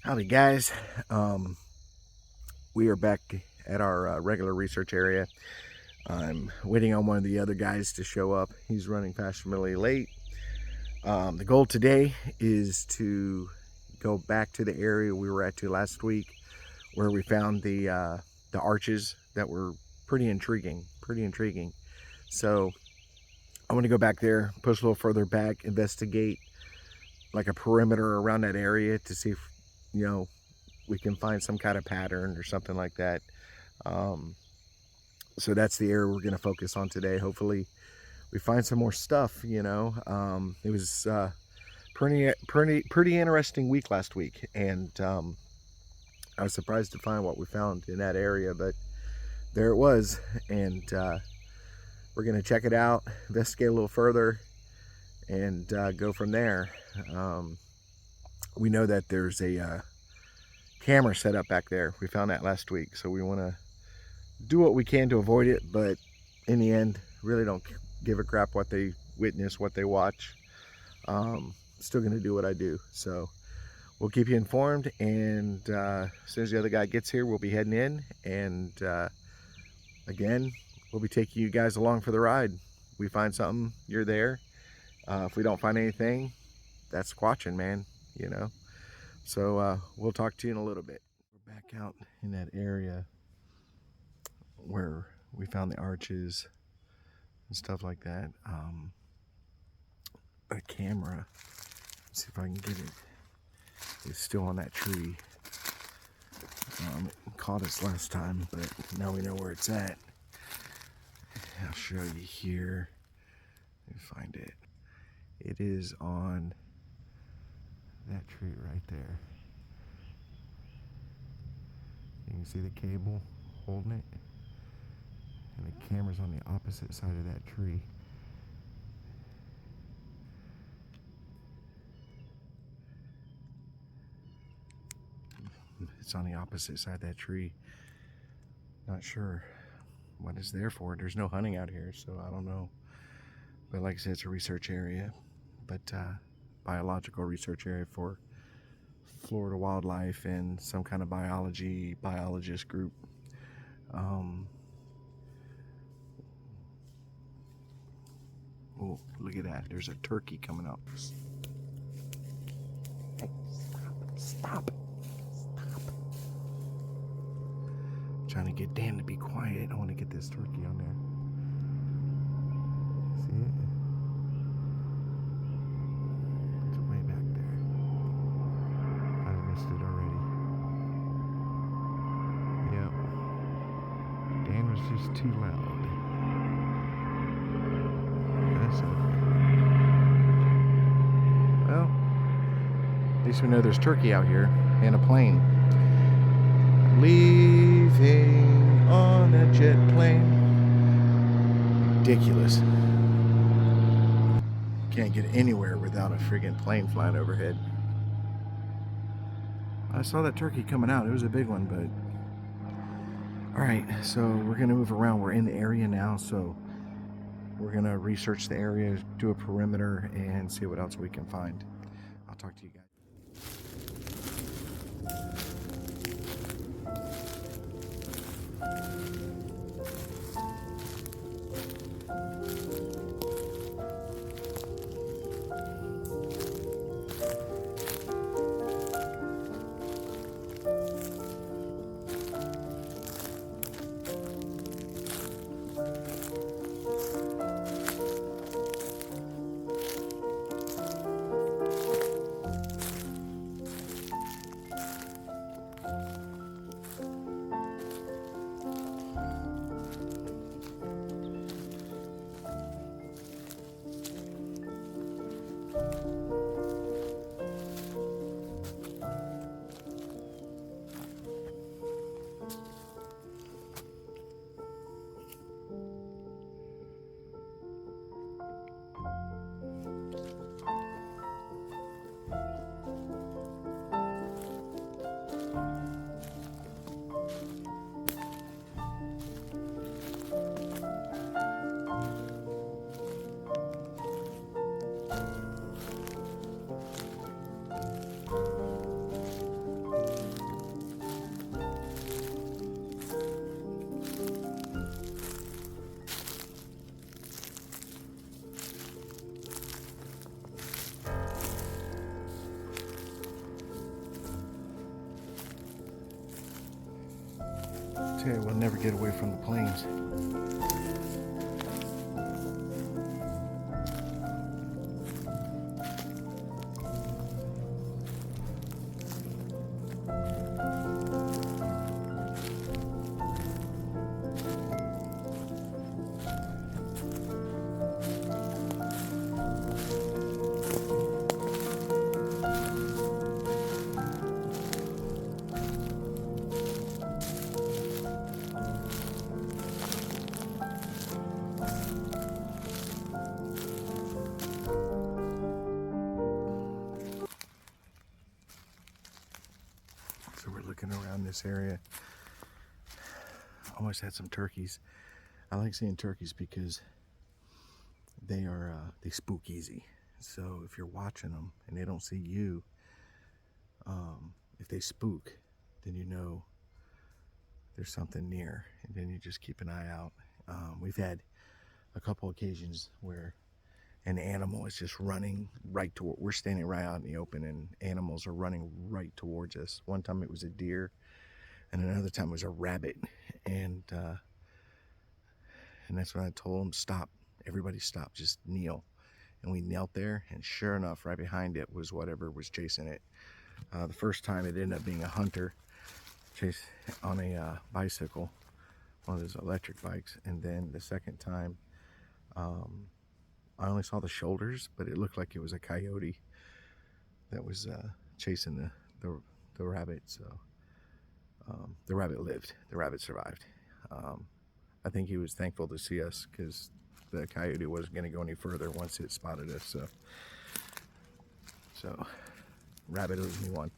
Howdy, guys. We are back at our regular research area. I'm waiting on one of the other guys to show up. He's running fashionably late. The goal today is to go back to the area we were at last week, where we found the arches that were pretty intriguing. So I want to go back there, push a little further back, investigate like a perimeter around that area to see if we can find some kind of pattern or something like that. So that's the area we're going to focus on today. Hopefully we find some more stuff. It was pretty interesting week last week, and I was surprised to find what we found in that area, but there it was. And we're going to check it out, investigate a little further, and go from there. We know that there's a camera set up back there. We found that last week, so we want to do what we can to avoid it, but in the end, really don't give a crap what they witness, what they watch. Still gonna do what I do, so we'll keep you informed, and as soon as the other guy gets here, we'll be heading in, and again, we'll be taking you guys along for the ride. We find something, you're there. If we don't find anything, that's squatching, man, So we'll talk to you in a little bit. We're back out in that area where we found the arches and stuff like that. A camera, let's see if I can get it. It's still on that tree. It caught us last time, but now we know where it's at. I'll show you here. Let me find it. It is on that tree right there. You can see the cable holding it, and the camera's on the opposite side of that tree. It's on the opposite side of that tree. Not sure what it's there for. There's no hunting out here, so I don't know. But like I said, it's a research area, but biological research area for Florida wildlife and some kind of biologist group. Oh, look at that. There's a turkey coming up. Hey, stop. Trying to get Dan to be quiet. I want to get this turkey on there. See it? It's way back there. I missed it already. Yep. Dan was just too loud. That's okay. Well, at least we know there's turkey out here and a plane. Leaving on a jet plane. Ridiculous. Can't get anywhere without a friggin' plane flying overhead. I saw that turkey coming out. It was a big one, but alright, so we're gonna move around. We're in the area now, so we're gonna research the area, do a perimeter, and see what else we can find. I'll talk to you guys. Okay, we'll never get away from the plains. So we're looking around this area. Almost had some turkeys. I like seeing turkeys because they spook easy. So if you're watching them and they don't see you, if they spook, then you know there's something near, and then you just keep an eye out. We've had a couple occasions where an animal is just running right toward, we're standing right out in the open and animals are running right towards us. One time it was a deer, and another time it was a rabbit, and that's when I told them, stop, everybody stop, just kneel. And we knelt there, and sure enough, right behind it was whatever was chasing it. The first time it ended up being a hunter chase on a bicycle, one of those electric bikes, and then the second time I only saw the shoulders, but it looked like it was a coyote that was chasing the rabbit. So the rabbit lived, the rabbit survived. I think he was thankful to see us because the coyote wasn't going to go any further once it spotted us. So rabbit owes me one.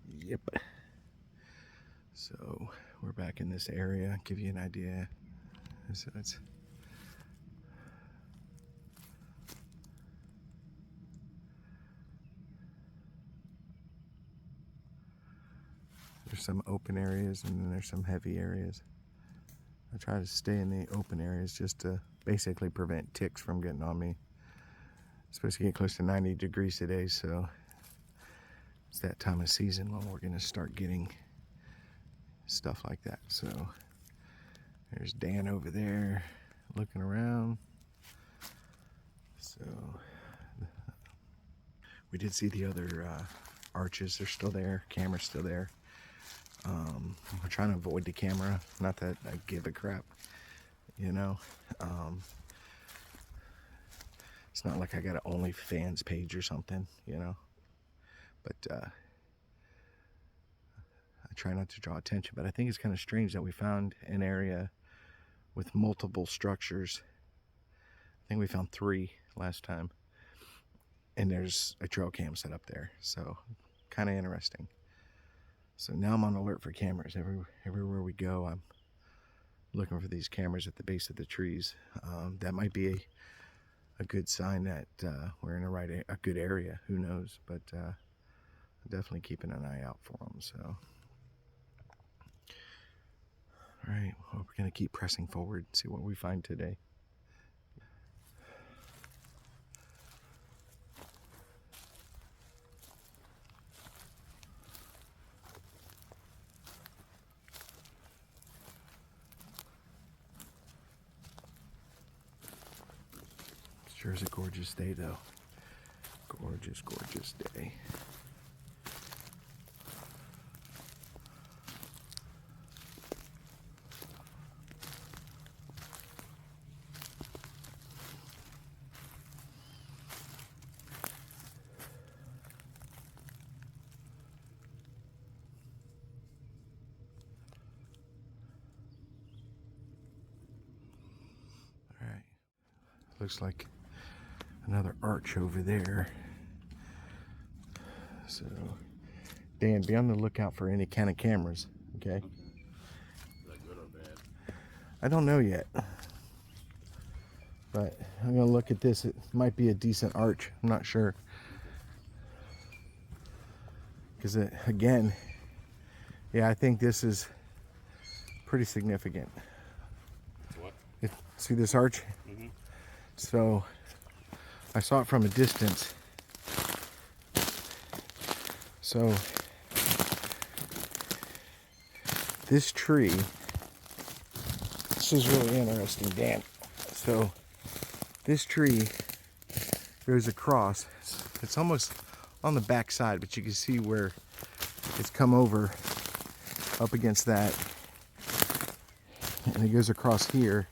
Yep. So we're back in this area. Give you an idea. So it's there's some open areas and then there's some heavy areas. I try to stay in the open areas just to basically prevent ticks from getting on me. It's supposed to get close to 90 degrees today, so it's that time of season when we're going to start getting stuff like that. So there's Dan over there looking around. So we did see the other arches. They're still there. Camera's still there. We're trying to avoid the camera. Not that I give a crap, you know. It's not like I got an OnlyFans page or something, you know. But I try not to draw attention. But I think it's kind of strange that we found an area with multiple structures. I think we found 3 last time. And there's a trail cam set up there. So kind of interesting. So now I'm on alert for cameras. Everywhere we go, I'm looking for these cameras at the base of the trees. That might be a good sign that we're in a good area. Who knows? But definitely keeping an eye out for them. So, all right, well, we're gonna keep pressing forward and see what we find today. Sure is a gorgeous day, though. Gorgeous, gorgeous day. All right. Looks like another arch over there. So, Dan, be on the lookout for any kind of cameras, okay? Is that good or bad? I don't know yet. But I'm gonna look at this. It might be a decent arch. I'm not sure. Because again, yeah, I think this is pretty significant. What? See this arch? Mm-hmm. So I saw it from a distance. So this tree, this is really interesting, Dan. So this tree goes across. It's almost on the back side, but you can see where it's come over up against that, and it goes across here,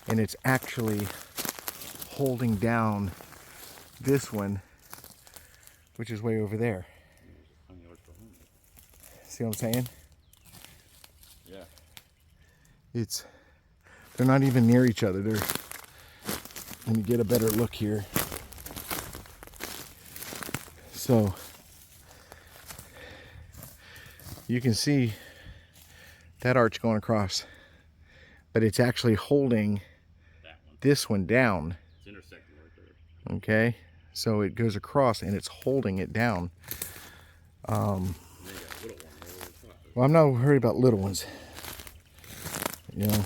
and it's actually holding down this one, which is way over there. See what I'm saying? Yeah. They're not even near each other. Let me get a better look here. So you can see that arch going across, but it's actually holding this one down. It's intersecting right there. Okay, so it goes across and it's holding it down. Well, I'm not worried about little ones. You know,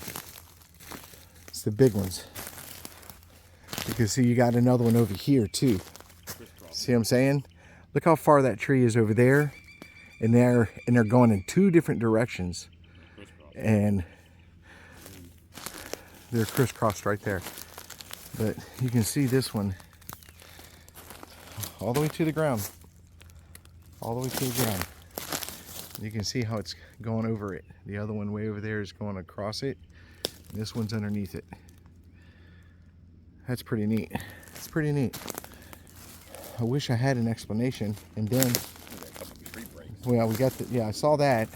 it's the big ones. Because see, you got another one over here too. See what I'm saying? Look how far that tree is over there, and they're going in two different directions, and they're crisscrossed right there. But you can see this one all the way to the ground, all the way to the ground. You can see how it's going over it. The other one way over there is going across it, and this one's underneath it. That's pretty neat. It's pretty neat. I wish I had an explanation. And then, well, we got the, yeah, I saw that.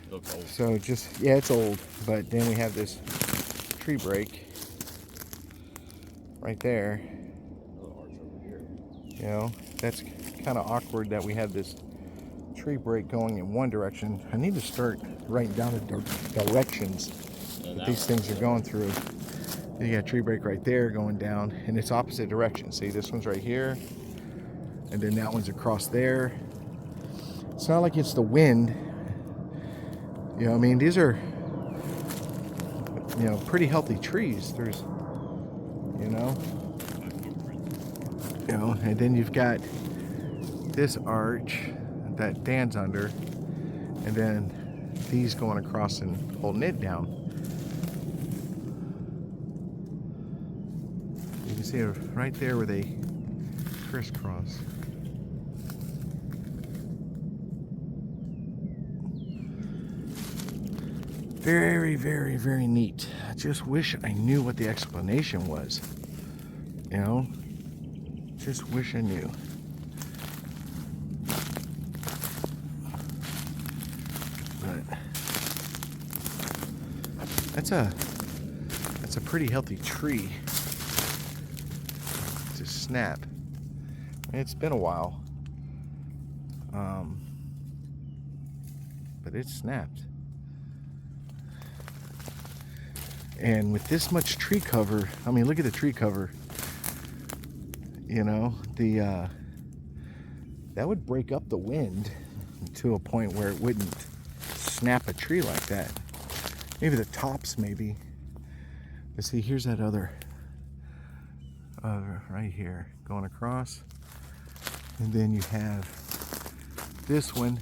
It looks old. So just, yeah, it's old. But then we have this tree break right there. You know, that's kind of awkward that we have this tree break going in one direction. I need to start writing down the directions that these things are going through. You got a tree break right there going down, and it's opposite direction. See, this one's right here, and then that one's across there. It's not like it's the wind. You know what I mean? These are, you know, pretty healthy trees. There's, you know, and then you've got this arch that Dan's under, and then these going across and holding it down. You can see it right there where they crisscross. Very, very, very neat. I just wish I knew what the explanation was. You know? Just wish I knew. But that's a pretty healthy tree to snap. It's been a while, but it snapped. And with this much tree cover, I mean, look at the tree cover. You know, that would break up the wind to a point where it wouldn't snap a tree like that. Maybe the tops, maybe. But see, here's that other right here going across, and then you have this one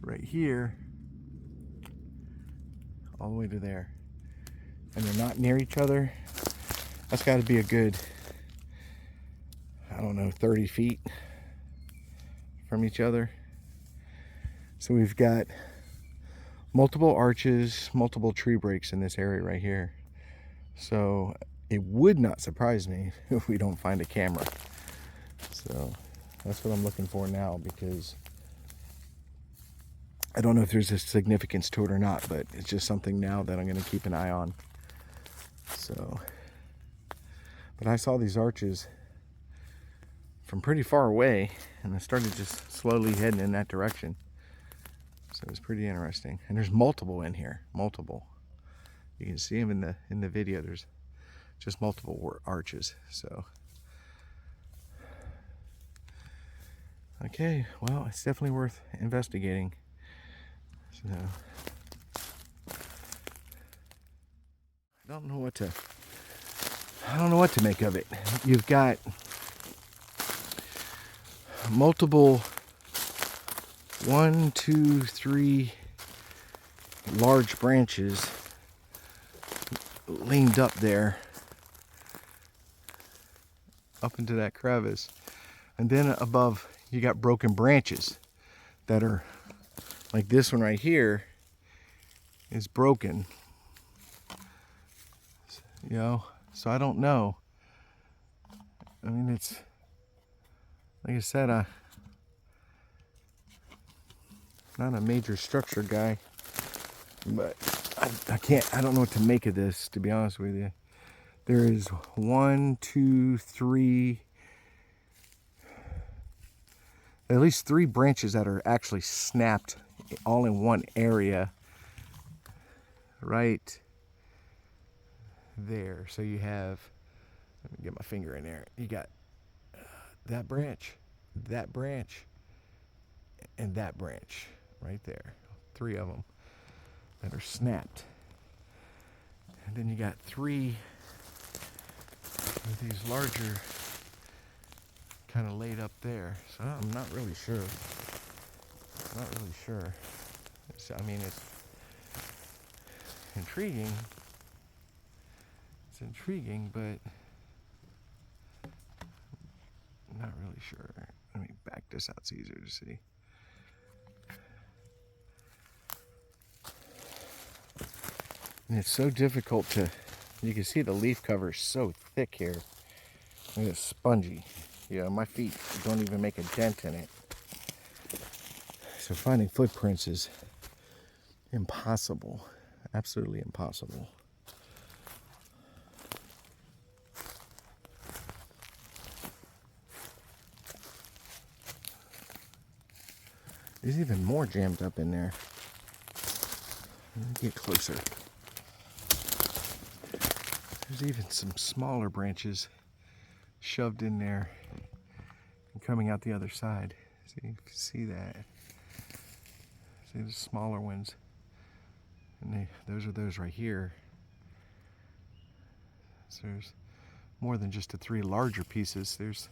right here all the way to there, and they're not near each other. That's got to be a good, I don't know, 30 feet from each other. So we've got multiple arches, multiple tree breaks in this area right here. So it would not surprise me if we don't find a camera. So that's what I'm looking for now, because I don't know if there's a significance to it or not, but it's just something now that I'm going to keep an eye on. So, but I saw these arches from pretty far away, and I started just slowly heading in that direction. So it was pretty interesting. And there's multiple in here, multiple. You can see them in the video. There's just multiple arches. So, okay, well, it's definitely worth investigating. So, I don't know what to make of it. You've got multiple 1, 2, 3, large branches leaned up there, up into that crevice. And then above, you got broken branches that are like this one right here is broken. You know, so I don't know. I mean, it's like I said, I'm not a major structure guy, but I don't know what to make of this, to be honest with you. There is 1, 2, 3, at least 3 branches that are actually snapped all in one area right there. So you have, let me get my finger in there. You got that branch, and that branch right there. 3 of them that are snapped. And then you got 3 of these larger kind of laid up there. So I'm not really sure. I mean, it's intriguing. It's intriguing, but I'm not really sure. Let me back this out, it's easier to see. And it's so difficult to, you can see the leaf cover is so thick here. And it's spongy. You know, my feet don't even make a dent in it. So finding footprints is impossible. Absolutely impossible. There's even more jammed up in there. Let me get closer. There's even some smaller branches shoved in there and coming out the other side. See if you can see that. See the smaller ones. And those are those right here. So there's more than just the 3 larger pieces. There's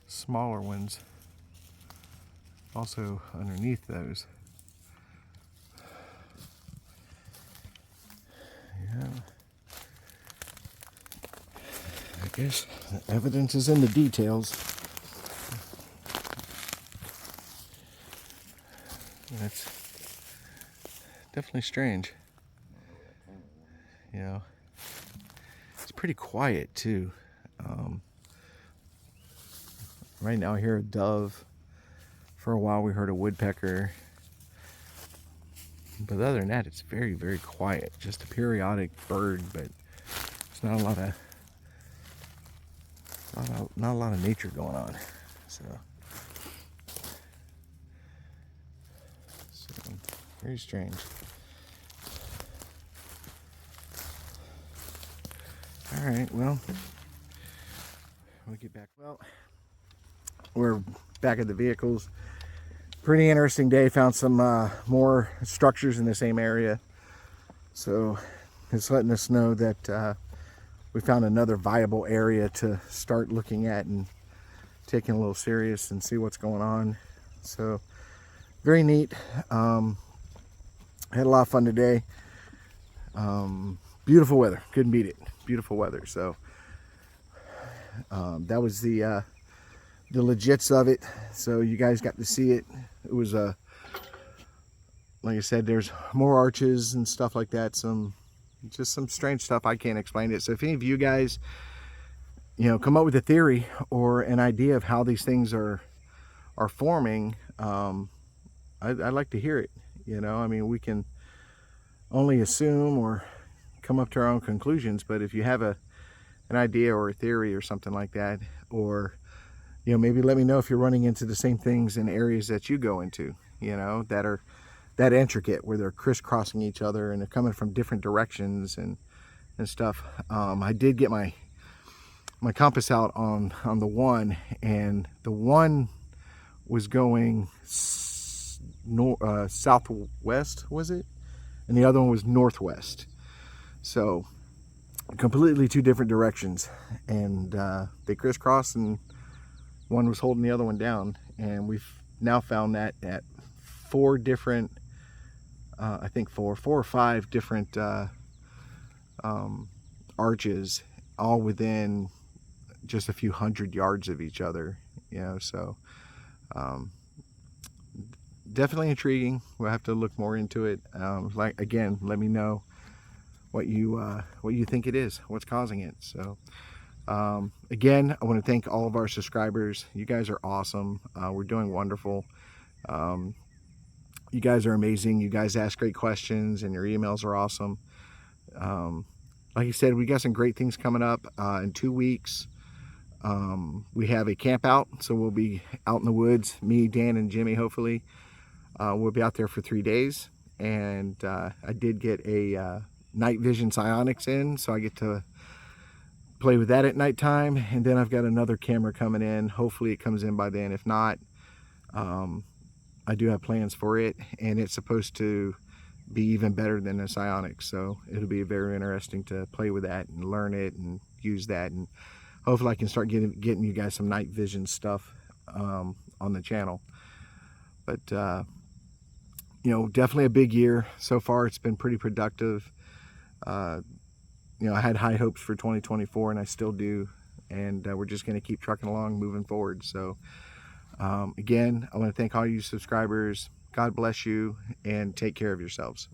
smaller ones also underneath those. Yeah. I guess the evidence is in the details. That's definitely strange. You know, it's pretty quiet too. Right now I hear a dove. For a while we heard a woodpecker. But other than that, it's very, very quiet. Just a periodic bird, but it's not a lot of nature going on. So very strange. All right, well, we'll get back. Well, we're back at the vehicles. Pretty interesting day. Found some more structures in the same area. So it's letting us know that we found another viable area to start looking at and taking a little serious and see what's going on. So very neat. Had a lot of fun today. Beautiful weather. Couldn't beat it. Beautiful weather. So that was the legits of it. So you guys got to see it. It was like I said, there's more arches and stuff like that. Just some strange stuff. I can't explain it. So if any of you guys, you know, come up with a theory or an idea of how these things are forming, I'd like to hear it. You know, I mean, we can only assume or come up to our own conclusions, but if you have an idea or a theory or something like that, or you know, maybe let me know if you're running into the same things in areas that you go into, you know, that are that intricate, where they're crisscrossing each other and they're coming from different directions and stuff. I did get my compass out on the one, and the one was going southwest, was it? And the other one was northwest. So completely 2 different directions, and they crisscrossed, and one was holding the other one down. And we've now found that at 4 different I think four or five different arches, all within just a few hundred yards of each other. So definitely intriguing. We'll have to look more into it. Like again, let me know what you think it is, what's causing it. So again, I want to thank all of our subscribers. You guys are awesome. We're doing wonderful. You guys are amazing. You guys ask great questions, and your emails are awesome. Like I said, we got some great things coming up in 2 weeks. We have a camp out, so we'll be out in the woods. Me, Dan, and Jimmy, hopefully. We'll be out there for 3 days. And I did get a night vision psionics in, so I get to play with that at nighttime. And then I've got another camera coming in. Hopefully it comes in by then. If not, I do have plans for it, and it's supposed to be even better than the psionics. So it'll be very interesting to play with that and learn it and use that. And hopefully I can start getting you guys some night vision stuff on the channel. But definitely a big year so far. It's been pretty productive. I had high hopes for 2024, and I still do. And we're just going to keep trucking along, moving forward. So again, I want to thank all you subscribers. God bless you, and take care of yourselves.